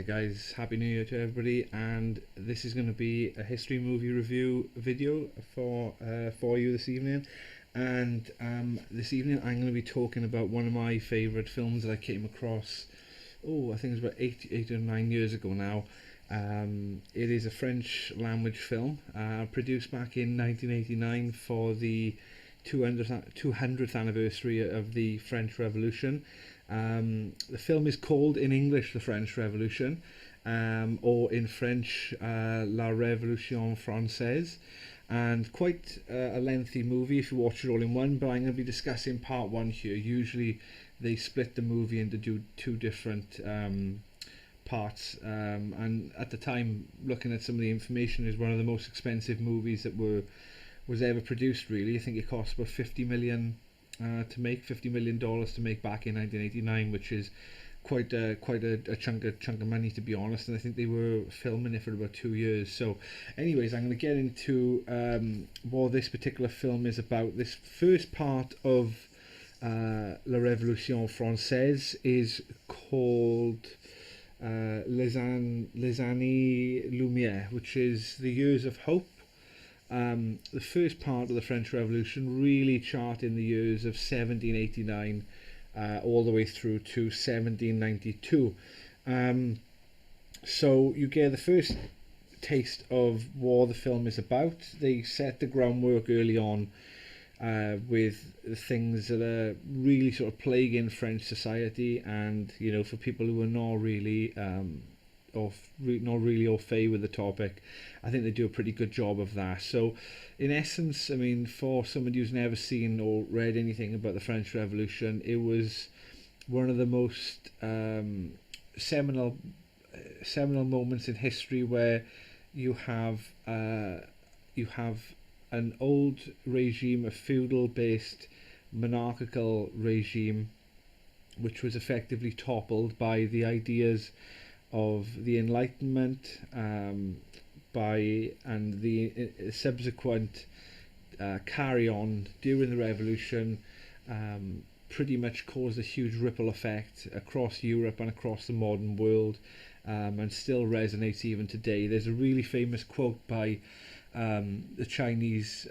guys, Happy New Year to everybody, and this is going to be a history movie review video for you this evening. And this evening I'm going to be talking about one of my favourite films that I came across, I think it was about 8 or 9 years ago now. It is a French language film produced back in 1989 for the 200th anniversary of the French Revolution. The film is called in English The French Revolution, or in French La Révolution Française, and quite a lengthy movie if you watch it all in one, but I'm going to be discussing part one here. Usually they split the movie into two different parts, and at the time, looking at some of the information, is one of the most expensive movies that was ever produced, really. I think it cost about $50 million to make back in 1989, which is quite a chunk of money, to be honest. And I think they were filming it for about 2 years. So anyways, I'm going to get into what this particular film is about. This first part of La Révolution Française is called Les Années Lumière, which is the Years of Hope. The first part of the French Revolution really charting the years of 1789 all the way through to 1792. So you get the first taste of what the film is about. They set the groundwork early on with things that are really sort of plaguing French society, and for people who are not really not really au fait with the topic, I think they do a pretty good job of that. So in essence, I mean, for somebody who's never seen or read anything about the French Revolution, it was one of the most seminal moments in history, where you have an old regime, a feudal based monarchical regime, which was effectively toppled by the ideas of the Enlightenment, and the subsequent carry on during the revolution, pretty much caused a huge ripple effect across Europe and across the modern world, and still resonates even today. There's a really famous quote by the Chinese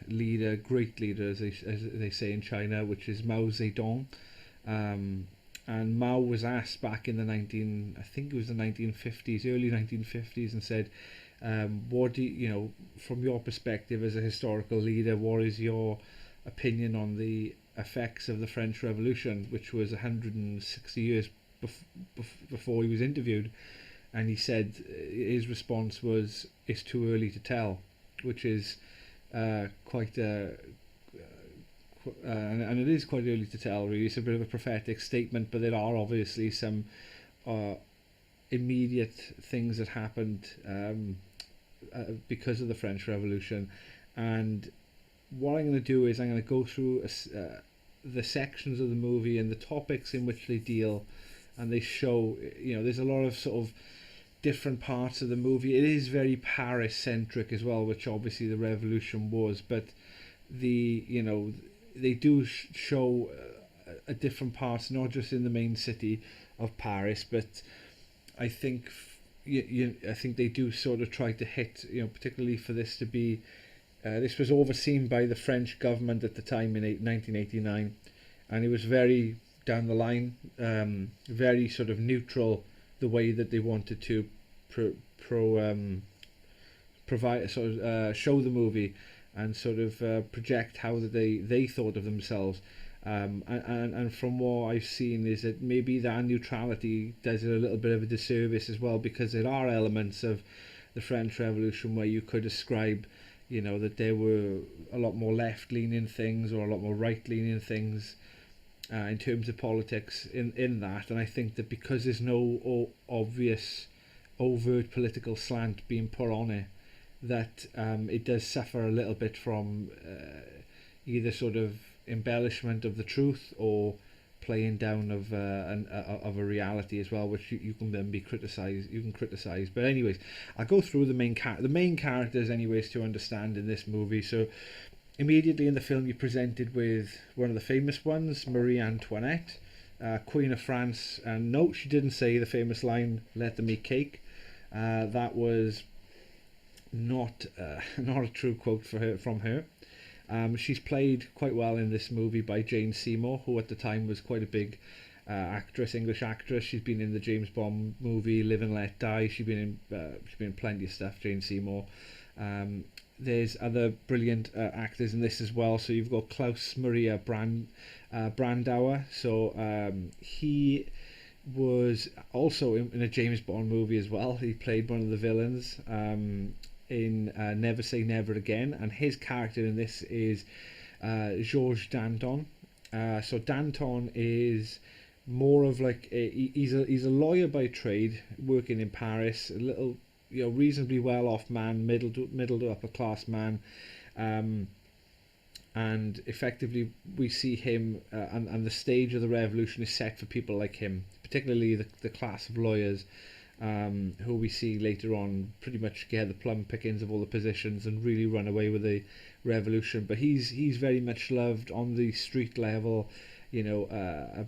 leader, great leader as they say in China, which is Mao Zedong. And Mao was asked back in the 1950s, early 1950s, and said, what do you, from your perspective as a historical leader, what is your opinion on the effects of the French Revolution, which was 160 years before he was interviewed? And he said his response was, "It's too early to tell," which is quite and it is quite early to tell, really. It's a bit of a prophetic statement, but there are obviously some immediate things that happened because of the French Revolution. And what I'm going to do is I'm going to go through the sections of the movie and the topics in which they deal, and they show, there's a lot of sort of different parts of the movie. It is very Paris centric as well, which obviously the revolution was, but they do show different parts, not just in the main city of Paris, but I think I think they do sort of try to hit, particularly for this to be, this was overseen by the French government at the time in 1989, and it was very down the line, very sort of neutral, the way that they wanted to provide, sort of show the movie, and sort of project how they thought of themselves. And from what I've seen is that maybe that neutrality does it a little bit of a disservice as well, because there are elements of the French Revolution where you could ascribe, that there were a lot more left-leaning things or a lot more right-leaning things in terms of politics in that. And I think that because there's no obvious overt political slant being put on it, that it does suffer a little bit from either sort of embellishment of the truth or playing down of a reality as well, which you can then be criticized. You can criticize, but anyways, I'll go through the main characters anyways to understand in this movie. So immediately in the film, you're presented with one of the famous ones, Marie Antoinette, Queen of France. And no, she didn't say the famous line, "Let them eat cake." That was not not a true quote from her. She's played quite well in this movie by Jane Seymour, who at the time was quite a big English actress. She's been in the James Bond movie Live and Let Die. She's been in plenty of stuff, Jane Seymour. There's other brilliant actors in this as well. So you've got Klaus Maria Brandauer. So he was also in a James Bond movie as well. He played one of the villains in Never Say Never Again, and his character in this is Georges Danton. So Danton is more of like he's a lawyer by trade, working in Paris, a little reasonably well off man, middle to upper class man, and effectively we see him and the stage of the revolution is set for people like him, particularly the class of lawyers who we see later on pretty much get the plum pickings of all the positions and really run away with the revolution. But he's very much loved on the street level, and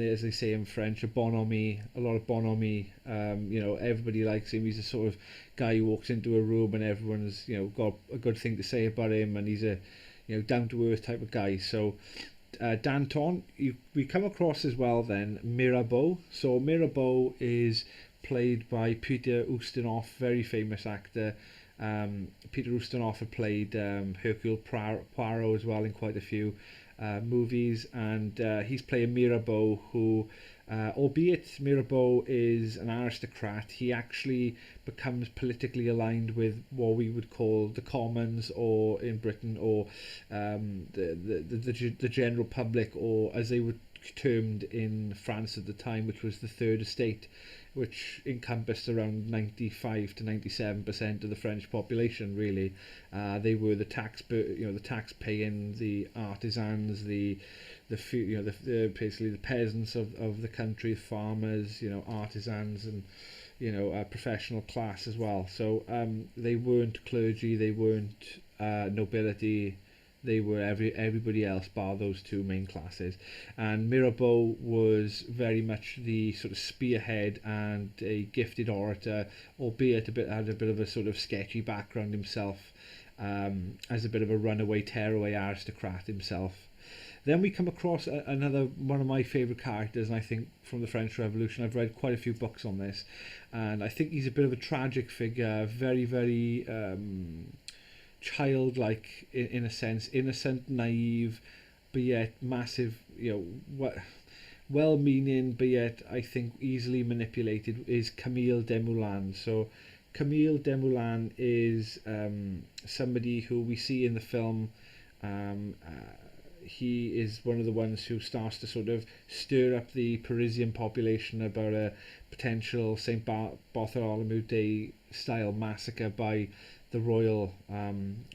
as they say in French, a lot of bonhomie. Everybody likes him. He's a sort of guy who walks into a room and everyone's got a good thing to say about him, and he's a down to earth type of guy. So Danton, we come across as well then Mirabeau. So Mirabeau is played by Peter Ustinov, very famous actor. Peter Ustinov had played Hercule Poirot as well in quite a few movies, and he's playing Mirabeau, who albeit Mirabeau is an aristocrat, he actually becomes politically aligned with what we would call the commons, or in Britain, or the general public, or as they were termed in France at the time, which was the Third Estate, which encompassed around 95 to 97% of the French population. Really, they were the tax paying, the artisans, the basically the peasants of the country, farmers, artisans, and professional class as well. So they weren't clergy, they weren't nobility. They were everybody else bar those two main classes. And Mirabeau was very much the sort of spearhead and a gifted orator, albeit had a bit of a sort of sketchy background himself, as a bit of a runaway tearaway aristocrat himself. Then we come across another one of my favourite characters, and I think from the French Revolution. I've read quite a few books on this, and I think he's a bit of a tragic figure, very, very childlike in a sense, innocent, naive, but yet massive, well-meaning, but yet I think easily manipulated, is Camille De Mulan. So Camille De Mulan is somebody who we see in the film. He is one of the ones who starts to sort of stir up the Parisian population about a potential St. Bartholomew Day style massacre by the royal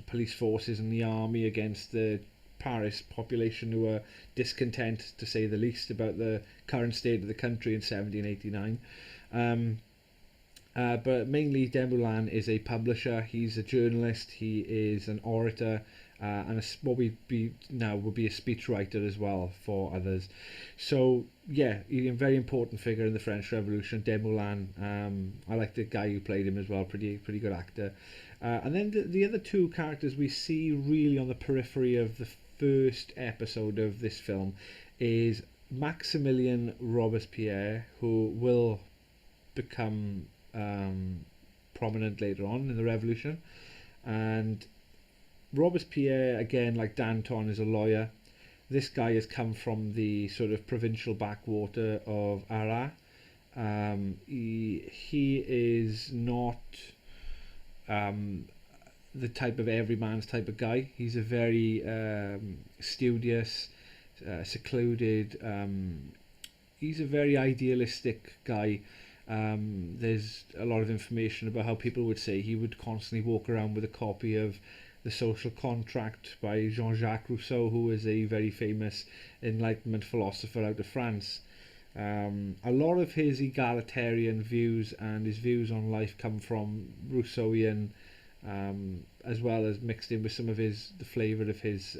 police forces and the army against the Paris population, who are discontent, to say the least, about the current state of the country in 1789. But mainly De Mulan is a publisher, he's a journalist, he is an orator, and what would be a speechwriter as well for others. So yeah, he's a very important figure in the French Revolution, De Mulan. I like the guy who played him as well, pretty good actor. And then the other two characters we see really on the periphery of the first episode of this film is Maximilian Robespierre, who will become prominent later on in the Revolution. And Robespierre, again, like Danton, is a lawyer. This guy has come from the sort of provincial backwater of Arras. He is not the type of everyman's type of guy. He's a very studious, secluded, he's a very idealistic guy. There's a lot of information about how people would say he would constantly walk around with a copy of The Social Contract by Jean-Jacques Rousseau, who is a very famous Enlightenment philosopher out of France. A lot of his egalitarian views and his views on life come from Rousseauian, as well as mixed in with some of the flavour of his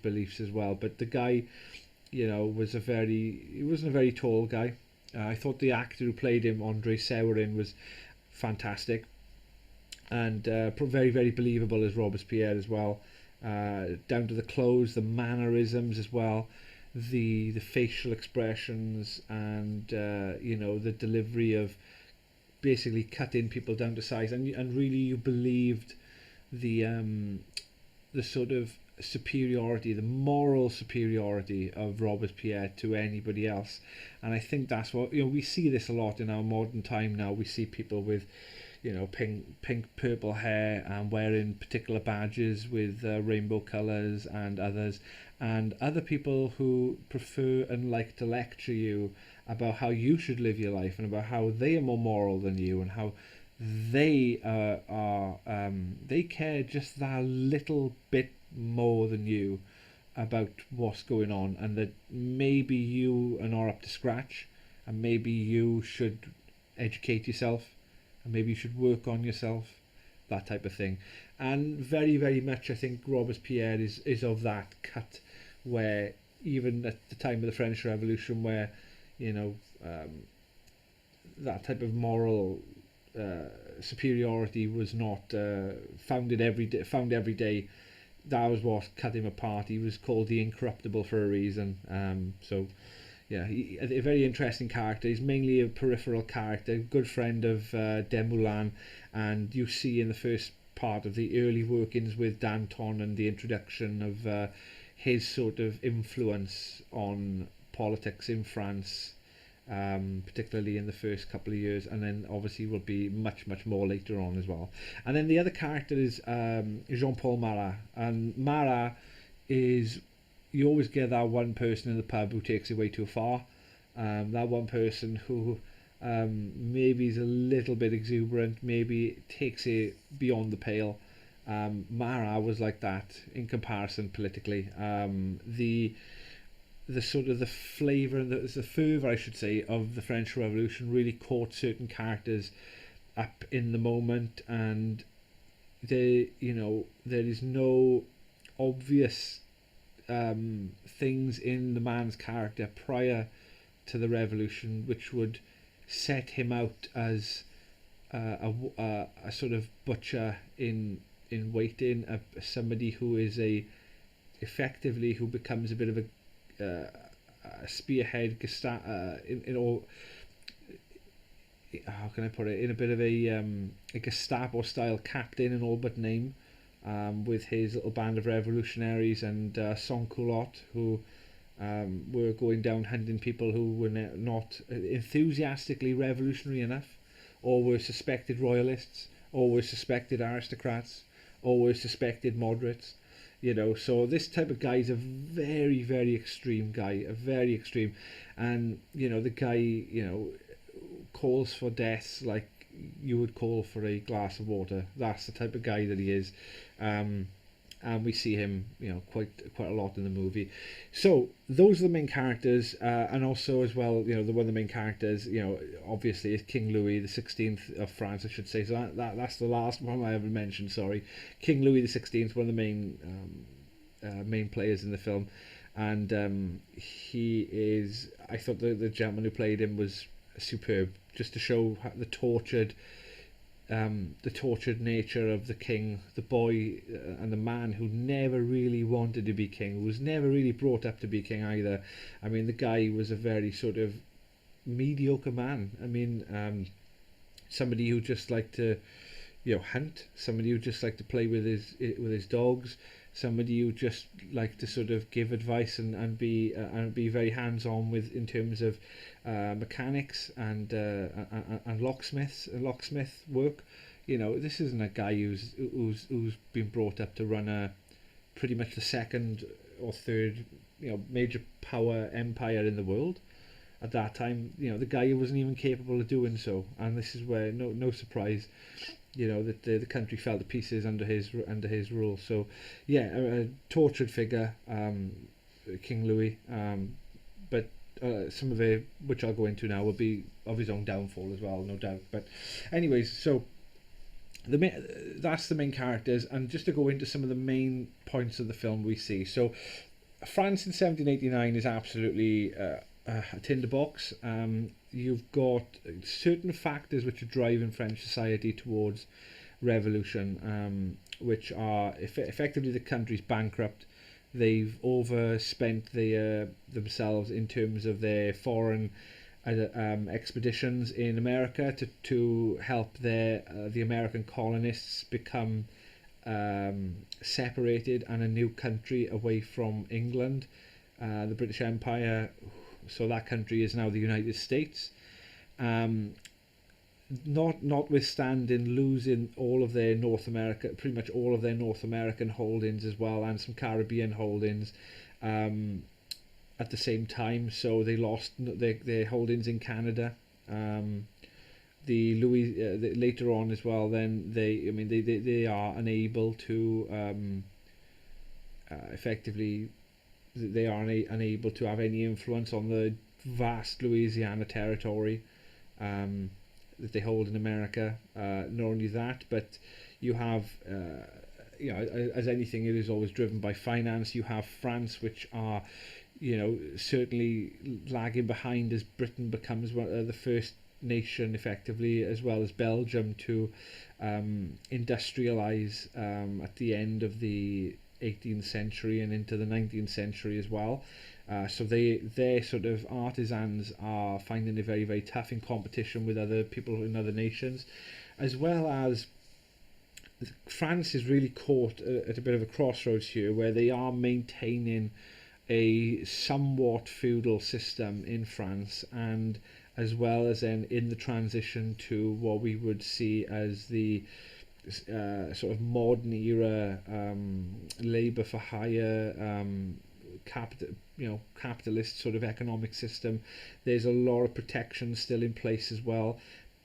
beliefs as well. But the guy he wasn't a very tall guy. I thought the actor who played him, Andre Severin, was fantastic, and very, very believable as Robespierre as well. Down to the clothes, the mannerisms as well, the facial expressions, and the delivery of basically cutting people down to size, and really you believed the sort of superiority, the moral superiority of Robespierre to anybody else. And I think that's what we see this a lot in our modern time now. We see people with pink purple hair and wearing particular badges with rainbow colours, and other people who prefer and like to lecture you about how you should live your life, and about how they are more moral than you, and how they they care just that little bit more than you about what's going on, and that maybe you are not up to scratch, and maybe you should educate yourself, and maybe you should work on yourself, that type of thing. And very, very much I think Robespierre is of that cut, where even at the time of the French Revolution, where that type of moral superiority was not found every day. That was what cut him apart. He was called the Incorruptible for a reason. So yeah, a very interesting character. He's mainly a peripheral character, good friend of De Mulan, and you see in the first part of the early workings with Danton and the introduction of his sort of influence on politics in France, particularly in the first couple of years, and then obviously will be much, much more later on as well. And then the other character is Jean-Paul Marat, and Marat is, you always get that one person in the pub who takes it way too far, that one person who maybe is a little bit exuberant, maybe takes it beyond the pale. Marat was like that in comparison politically. The sort of the flavour and the fervour, I should say, of the French Revolution really caught certain characters up in the moment, and there is no obvious things in the man's character prior to the revolution which would set him out as a sort of butcher in waiting, somebody who is effectively who becomes a bit of a spearhead in all, how can I put it, in a bit of a Gestapo style captain in all but name, with his little band of revolutionaries and sans-culottes who were going down hunting people who were not enthusiastically revolutionary enough, or were suspected royalists, or were suspected aristocrats, or were suspected moderates. So this type of guy is a very, very extreme guy, very extreme. And, the guy, calls for death like you would call for a glass of water. That's the type of guy that he is. And we see him, quite a lot in the movie. So those are the main characters, and also as well, the one of the main characters, obviously is King Louis the 16th of France, I should say. So that's the last one I ever mentioned. Sorry, King Louis the 16th, one of the main players in the film, and he is. I thought the gentleman who played him was superb, just to show the tortured nature of the king, the boy, and the man who never really wanted to be king, who was never really brought up to be king either. I mean, the guy was a very sort of mediocre man. I mean, somebody who just liked to, hunt, somebody who just liked to play with his dogs, somebody who just liked to sort of give advice and be very hands-on with in terms of mechanics and locksmith work. This isn't a guy who's been brought up to run pretty much the second or third major power empire in the world at that time. The guy wasn't even capable of doing so, and this is where no surprise that the country fell to pieces under his rule. So yeah, a tortured figure, King Louis, but some of it, which I'll go into now, will be of his own downfall as well, no doubt. But anyways, so that's the main characters, and just to go into some of the main points of the film we see. So France in 1789 is absolutely a tinderbox. You've got certain factors which are driving French society towards revolution, which are effectively the country's bankrupt. They've overspent themselves in terms of their foreign expeditions in America to help the American colonists become separated and a new country away from England, the British Empire. So that country is now the United States. Notwithstanding losing all of their pretty much all of their North American holdings as well, and some Caribbean holdings at the same time. So they lost their holdings in Canada. Later on as well. Then they are unable to effectively. They are unable to have any influence on the vast Louisiana territory that they hold in America. Not only that, but you have, as anything, it is always driven by finance. You have France, which are, certainly lagging behind as Britain becomes the first nation, effectively, as well as Belgium, to industrialize at the end of the 18th century and into the 19th century as well. So their sort of artisans are finding it very, very tough in competition with other people in other nations, as well as France is really caught at a bit of a crossroads here, where they are maintaining a somewhat feudal system in France, and as well as then in the transition to what we would see as the sort of modern era labour for hire capitalist sort of economic system. There's a lot of protection still in place as well,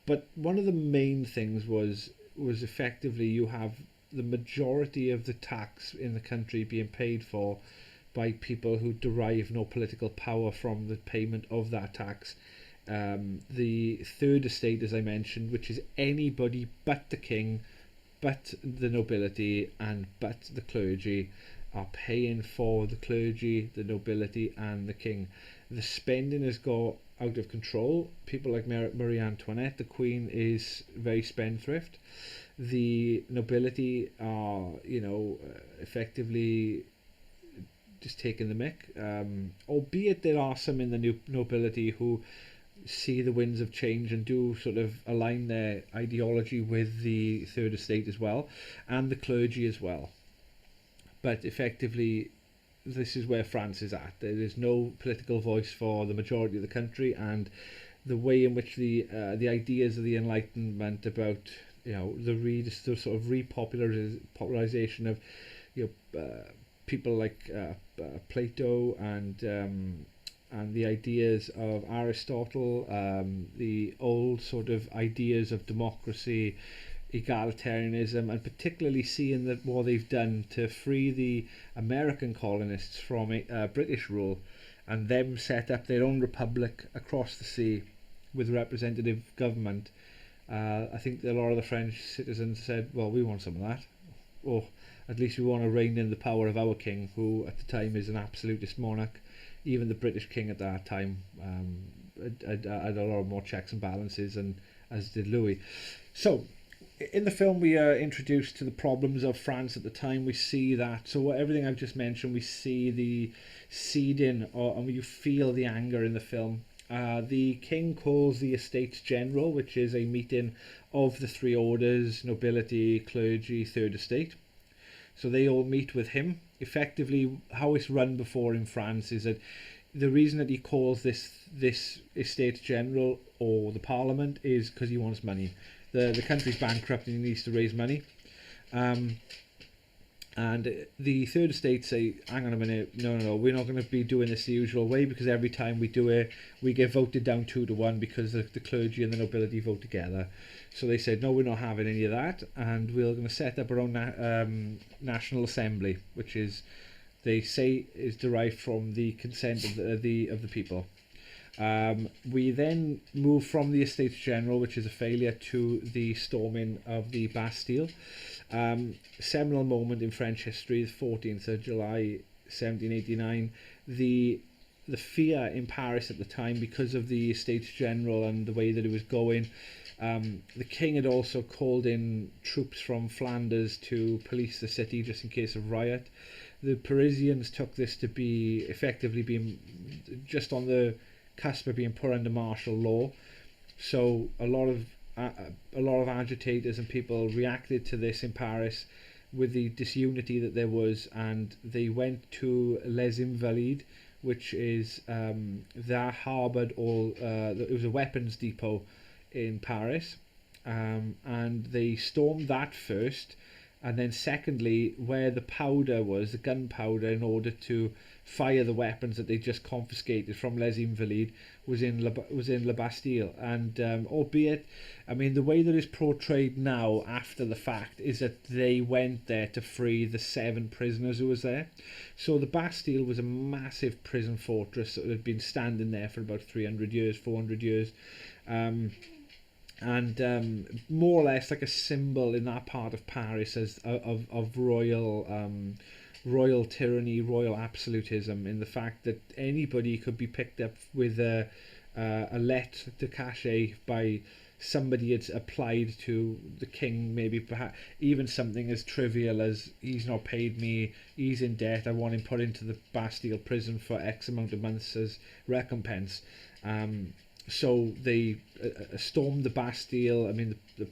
but one of the main things was effectively you have the majority of the tax in the country being paid for by people who derive no political power from the payment of that tax. The third estate, as I mentioned, which is anybody but the king, but the nobility, and but the clergy, are paying for the clergy, the nobility, and the king. The spending has got out of control. People like Marie Antoinette, the queen, is very spendthrift. The nobility are, effectively just taking the mick. Albeit there are some in the nobility who see the winds of change and do sort of align their ideology with the third estate as well, and the clergy as well. But effectively, this is where France is at. There is no political voice for the majority of the country, and the way in which the ideas of the Enlightenment about the sort of repopularization of people like Plato and the ideas of Aristotle, the old sort of ideas of democracy, egalitarianism, and particularly seeing that what they've done to free the American colonists from British rule, and them set up their own republic across the sea with representative government. I think a lot of the French citizens said, well, we want some of that, or at least we want to rein in the power of our king, who at the time is an absolutist monarch. Even the British king at that time had a lot more checks and balances, and as did Louis. So in the film, we are introduced to the problems of France at the time. We see that, so everything I've just mentioned, we see the seeding, and you feel the anger in the film. The king calls the Estates General, which is a meeting of the three orders: nobility, clergy, third estate. So they all meet with him. Effectively, how it's run before in France is that the reason that he calls this Estates General or the Parliament is because he wants money. The country's bankrupt and he needs to raise money. And the third estate say, hang on a minute, no, we're not going to be doing this the usual way, because every time we do it, we get voted down 2-1 because the clergy and the nobility vote together. So they said, no, we're not having any of that, and we're going to set up our own National Assembly, which is, they say, is derived from the consent of the people. We then move from the Estates General, which is a failure, to the storming of the Bastille. Seminal moment in French history, the 14th of July 1789. The fear in Paris at the time, because of the Estates General and the way that it was going, the king had also called in troops from Flanders to police the city just in case of riot. The Parisians took this to be effectively being just on the cusp of being put under martial law. So a lot of agitators and people reacted to this in Paris with the disunity that there was, and they went to Les Invalides, which is that harboured all. It was a weapons depot in Paris, and they stormed that first, and then secondly, where the powder was, the gunpowder, in order to fire the weapons that they just confiscated from Les Invalides, was in La Bastille. And albeit, I mean, the way that it's portrayed now after the fact is that they went there to free the 7 prisoners who was there. So the Bastille was a massive prison fortress that had been standing there for about 300 years, 400 years. And more or less like a symbol in that part of Paris as of royal tyranny, royal absolutism, in the fact that anybody could be picked up with a lettre de cachet by somebody that's applied to the king, maybe perhaps even something as trivial as he's not paid me, he's in debt, I want him put into the Bastille prison for X amount of months as recompense. So they stormed the Bastille. I mean, the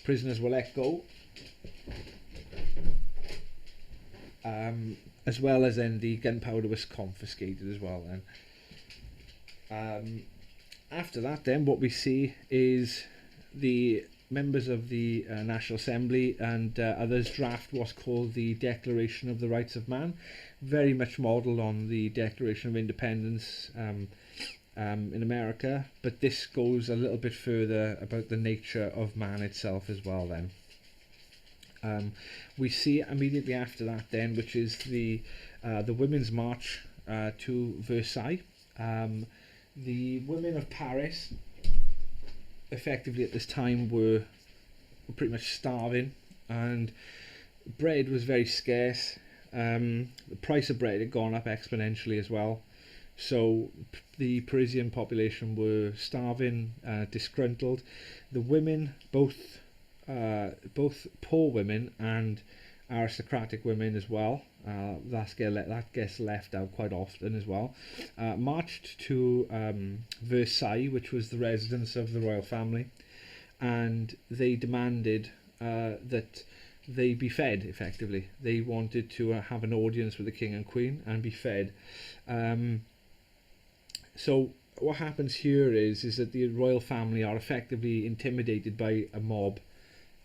prisoners were let go, as well as then the gunpowder was confiscated as well. Then, after that, then what we see is the members of the National Assembly and others draft what's called the Declaration of the Rights of Man, very much modelled on the Declaration of Independence. In America, but this goes a little bit further about the nature of man itself as well. Then we see immediately after that, then, which is the Women's March to Versailles. The women of Paris, effectively at this time, were pretty much starving, and bread was very scarce. The price of bread had gone up exponentially as well. So the Parisian population were starving, disgruntled. The women, both poor women and aristocratic women as well, that gets left out quite often as well, marched to Versailles, which was the residence of the royal family, and they demanded that they be fed, effectively. They wanted to have an audience with the king and queen and be fed. So what happens here is that the royal family are effectively intimidated by a mob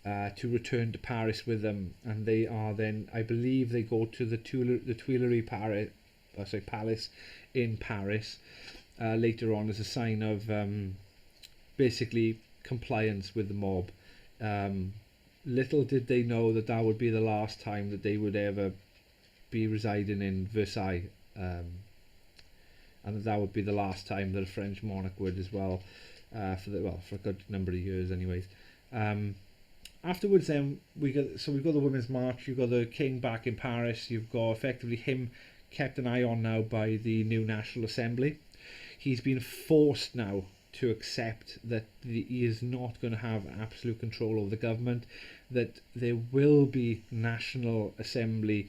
to return to Paris with them, and they are then, I believe, they go to the Tuileries Palace in Paris later on as a sign of basically compliance with the mob. Little did they know that that would be the last time that they would ever be residing in Versailles. And that would be the last time that a French monarch would as well, for a good number of years anyways. Afterwards then we've got the Women's March, you've got the king back in Paris, you've got effectively him kept an eye on now by the new National Assembly. He's been forced now to accept that he is not going to have absolute control over the government, that there will be National Assembly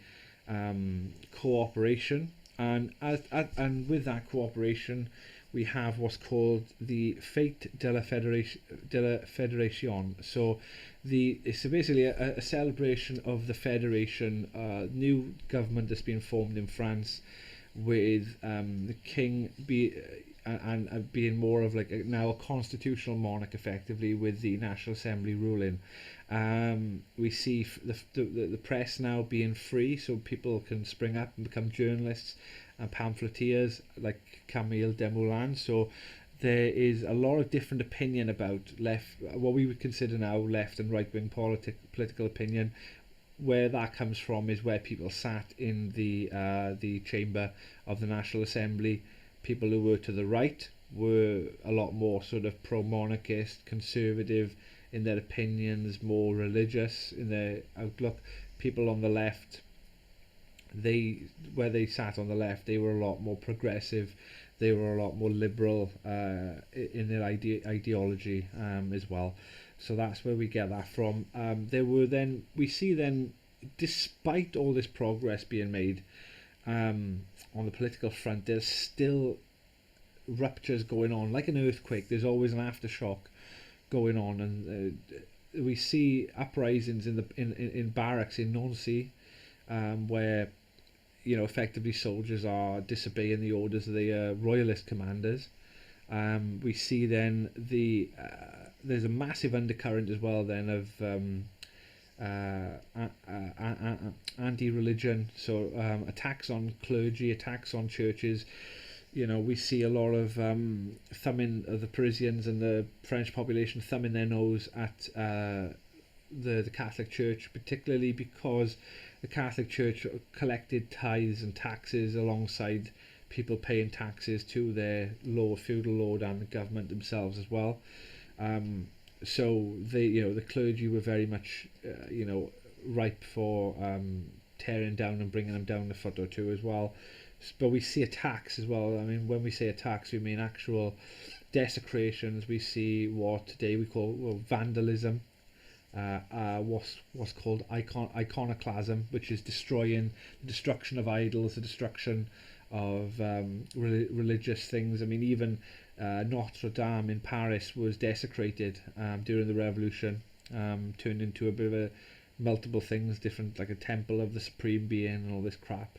cooperation. And with that cooperation, we have what's called the Fête de la Fédération. So it's basically a celebration of the Federation, new government that's been formed in France, with the king being more of like now a constitutional monarch, effectively, with the National Assembly ruling. We see the press now being free, so people can spring up and become journalists and pamphleteers like Camille De Mulan. So there is a lot of different opinion about what we would consider now left and right wing political opinion. Where that comes from is where people sat in the chamber of the National Assembly. People who were to the right were a lot more sort of pro-monarchist, conservative in their opinions, more religious in their outlook. People on the left where they sat on the left, they were a lot more progressive, they were a lot more liberal in their ideology as well. So that's where we get that from. We see then, despite all this progress being made on the political front, there's still ruptures going on, like an earthquake. There's always an aftershock going on, and we see uprisings in barracks in Nancy, where effectively soldiers are disobeying the orders of the royalist commanders. We see then there's a massive undercurrent as well then of anti-religion, so attacks on clergy, attacks on churches. We see a lot of thumbing of the Parisians and the French population thumbing their nose at the Catholic Church, particularly because the Catholic Church collected tithes and taxes alongside people paying taxes to their feudal lord and the government themselves as well. So the clergy were very much ripe for tearing down and bringing them down a foot or two as well. But we see attacks as well. I mean, when we say attacks, we mean actual desecrations. We see what today we call vandalism, what's called iconoclasm, which is the destruction of idols, the destruction of religious things. I mean, even Notre Dame in Paris was desecrated during the Revolution, turned into a bit of multiple things, different, like a temple of the Supreme Being and all this crap.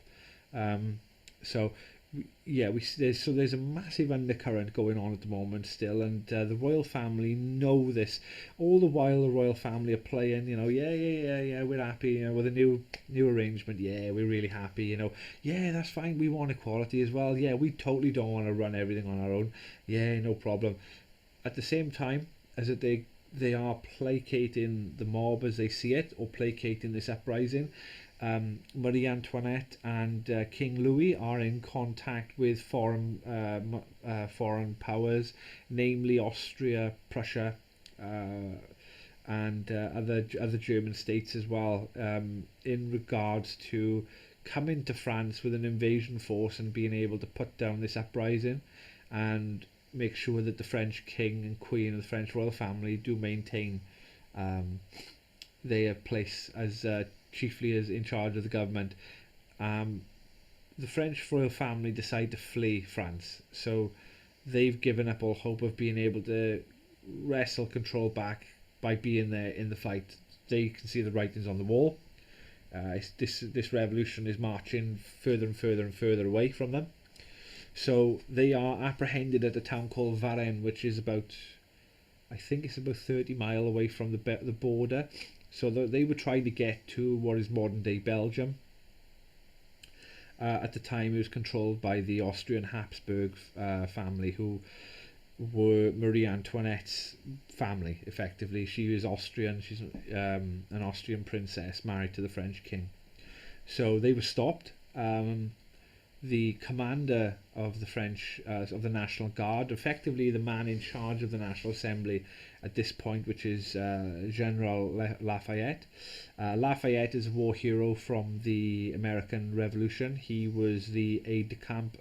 There's a massive undercurrent going on at the moment still, and the royal family know this. All the while, the royal family are playing, we're happy, with a new arrangement. Yeah, we're really happy, Yeah, that's fine. We want equality as well. Yeah, we totally don't want to run everything on our own. Yeah, no problem. At the same time, as they are placating the mob as they see it, or placating this uprising. Marie Antoinette and King Louis are in contact with foreign powers, namely Austria, Prussia, and other German states as well, in regards to coming to France with an invasion force and being able to put down this uprising and make sure that the French king and queen of the French royal family do maintain their place as chiefly as in charge of the government. The French royal family decide to flee France, so they've given up all hope of being able to wrestle control back by being there in the fight. They can see the writings on the wall. This revolution is marching further and further and further away from them. So they are apprehended at a town called Varennes, which is about 30 miles away from the border. So they were trying to get to what is modern day Belgium. At the time, it was controlled by the Austrian Habsburg family, who were Marie Antoinette's family, effectively. She was Austrian. She's an Austrian princess married to the French king. So they were stopped. The commander of the French, of the National Guard, effectively the man in charge of the National Assembly at this point, which is General Lafayette. Lafayette is a war hero from the American Revolution. He was the aide-de-camp,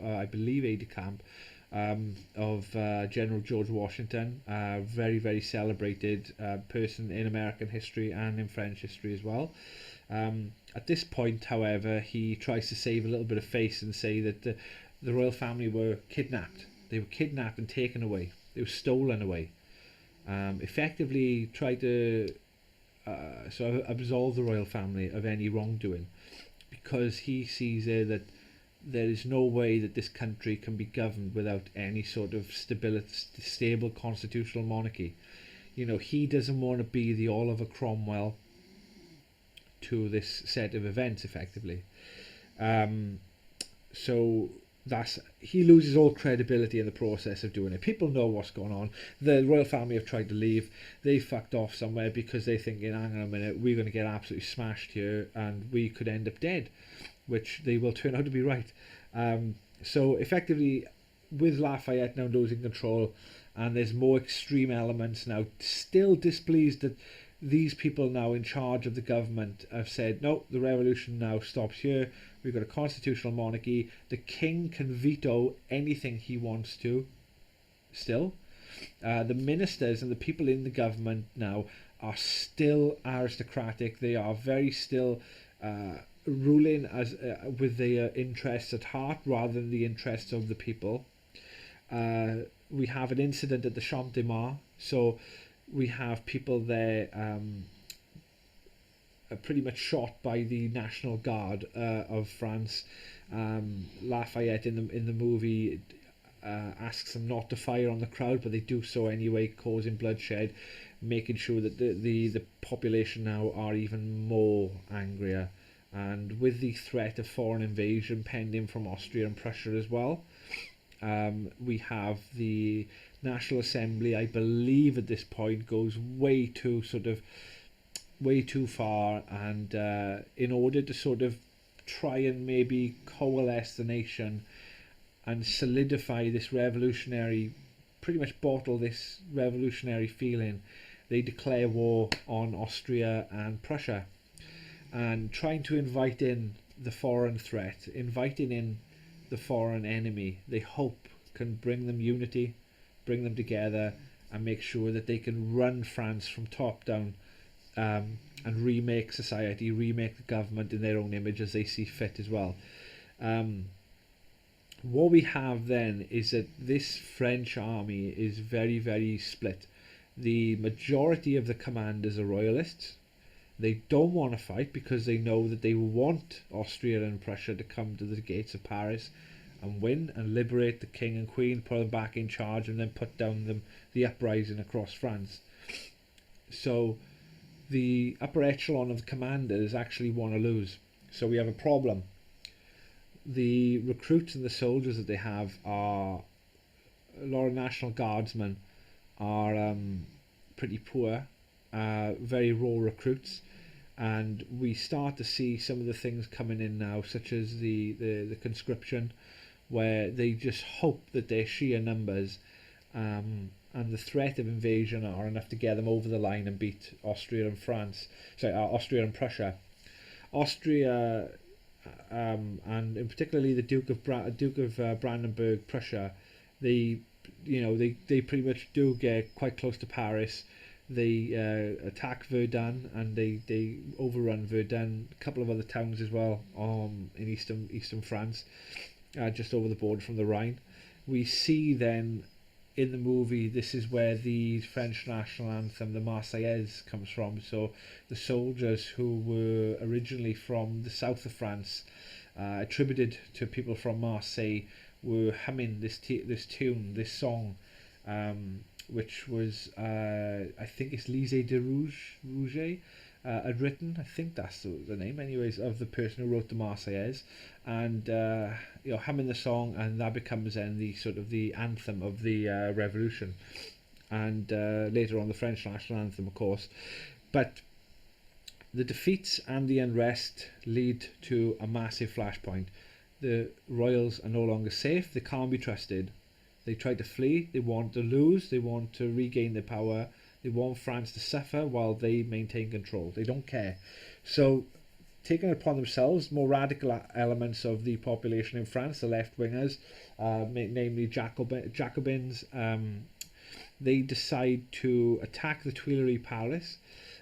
of General George Washington. Very, very celebrated person in American history and in French history as well. At this point, however, he tries to save a little bit of face and say that the royal family were kidnapped. They were kidnapped and taken away. They were stolen away. Effectively tried to absolve the royal family of any wrongdoing, because he sees that there is no way that this country can be governed without any sort of stable constitutional monarchy. He doesn't want to be the Oliver Cromwell to this set of events, effectively. So he loses all credibility in the process of doing it. People know what's going on. The royal family have tried to leave. They fucked off somewhere because they're thinking, hang on a minute, we're going to get absolutely smashed here and we could end up dead, which they will turn out to be right. So effectively, with Lafayette now losing control, and there's more extreme elements now, still displeased that these people now in charge of the government have said, no, the revolution now stops here. We've got a constitutional monarchy. The king can veto anything he wants to still. The ministers and the people in the government now are still aristocratic. They are very still ruling as with their interests at heart rather than the interests of the people. We have an incident at the Champ de Mars, so we have people there pretty much shot by the National Guard of France. Lafayette in the movie asks them not to fire on the crowd, but they do so anyway, causing bloodshed, making sure that the population now are even more angrier. And with the threat of foreign invasion pending from Austria and Prussia as well, we have the National Assembly, I believe at this point, goes way too far, and in order to sort of try and maybe coalesce the nation and solidify this revolutionary, pretty much bottle this revolutionary feeling, they declare war on Austria and Prussia, and trying to invite in the foreign threat, inviting in the foreign enemy, they hope can bring them unity, bring them together, and make sure that they can run France from top down, and remake society, remake the government in their own image as they see fit as well. What we have then is that this French army is very, very split. The majority of the commanders are royalists. They don't want to fight because they know that they want Austria and Prussia to come to the gates of Paris and win and liberate the king and queen, put them back in charge, and then put down the uprising across France. So the upper echelon of the commanders actually want to lose. So we have a problem. The recruits and the soldiers that they have are, a lot of National Guardsmen are pretty poor, very raw recruits, and we start to see some of the things coming in now, such as the conscription, where they just hope that their sheer numbers and the threat of invasion are enough to get them over the line and beat Austria and Austria and Prussia. Austria and in particularly the Duke of Brandenburg, Prussia, they pretty much do get quite close to Paris. They attack Verdun and they overrun Verdun, a couple of other towns as well in eastern France, just over the border from the Rhine. We see then in the movie, this is where the French national anthem, the Marseillaise, comes from. So the soldiers who were originally from the south of France, attributed to people from Marseilles, were humming this tune, this song, which was, I think it's Lisée de Rouget, had written. I think that's the name, anyways, of the person who wrote the Marseillaise, and humming the song, and that becomes then the sort of the anthem of the revolution, and later on the French national anthem, of course. But the defeats and the unrest lead to a massive flashpoint. The royals are no longer safe. They can't be trusted. They try to flee. They want to lose. They want to regain their power. They want France to suffer while they maintain control. They don't care. So, taking it upon themselves, more radical elements of the population in France, the left-wingers, namely Jacobins, they decide to attack the Tuileries Palace.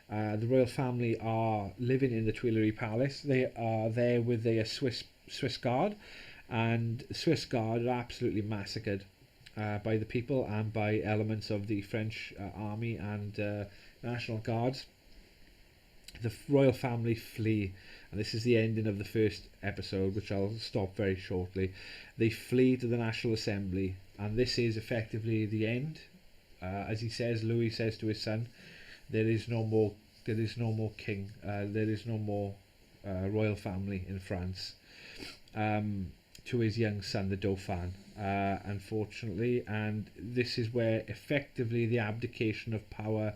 The royal family are living in the Tuileries Palace. They are there with their Swiss Guard, and the Swiss Guard are absolutely massacred by the people and by elements of the French army and National Guards. The royal family flee, and this is the ending of the first episode, which I'll stop very shortly. They flee to the National Assembly, and this is effectively the end. As he says, Louis says to his son, there is no more king, there is no more royal family in France. To his young son, the Dauphin, unfortunately, and this is where effectively the abdication of power,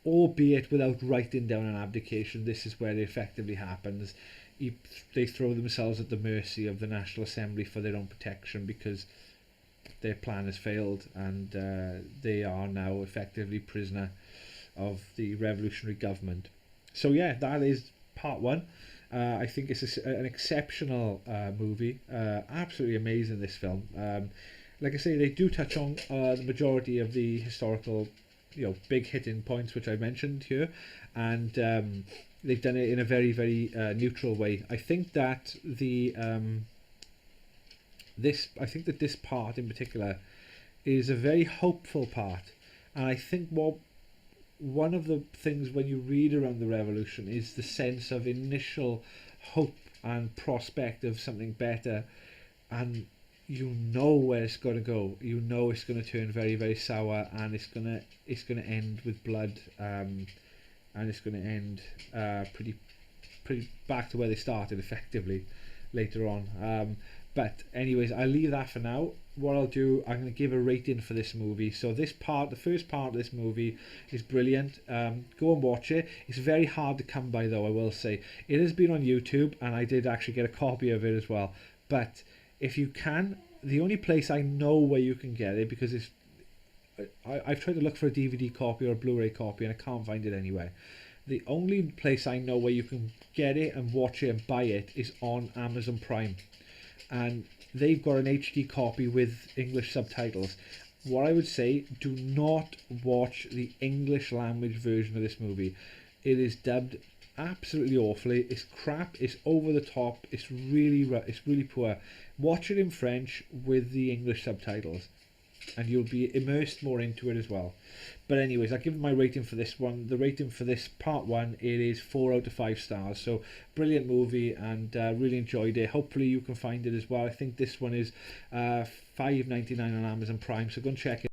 albeit without writing down an abdication, this is where it effectively happens. They throw themselves at the mercy of the National Assembly for their own protection, because their plan has failed, and they are now effectively prisoner of the revolutionary government. So yeah, that is part one. I think it's an exceptional movie. Absolutely amazing, this film. Like I say, they do touch on the majority of the historical, big hitting points which I mentioned here, and they've done it in a very, very neutral way. I think that this part in particular is a very hopeful part, and I think one of the things when you read around the revolution is the sense of initial hope and prospect of something better, and where it's going to go. It's going to turn very, very sour, and it's going to end with blood, and it's going to end pretty back to where they started, effectively, later on. But anyways, I'll leave that for now. What I'll do, I'm going to give a rating for this movie. So the first part of this movie is brilliant. Go and watch it. It's very hard to come by, though, I will say. It has been on YouTube, and I did actually get a copy of it as well. But if you can, the only place I know where you can get it, because I've tried to look for a DVD copy or a Blu-ray copy, and I can't find it anywhere. The only place I know where you can get it and watch it and buy it is on Amazon Prime. And they've got an HD copy with English subtitles. What I would say, do not watch the English language version of this movie. It is dubbed absolutely awfully. It's crap, it's over the top, it's really poor. Watch it in French with the English subtitles, and you'll be immersed more into it as well. But anyways, I'll give my rating for this one. The rating for this part one, it is 4 out of 5 stars. So brilliant movie, and really enjoyed it. Hopefully you can find it as well. I think this one is $5.99 on Amazon Prime, so go and check it.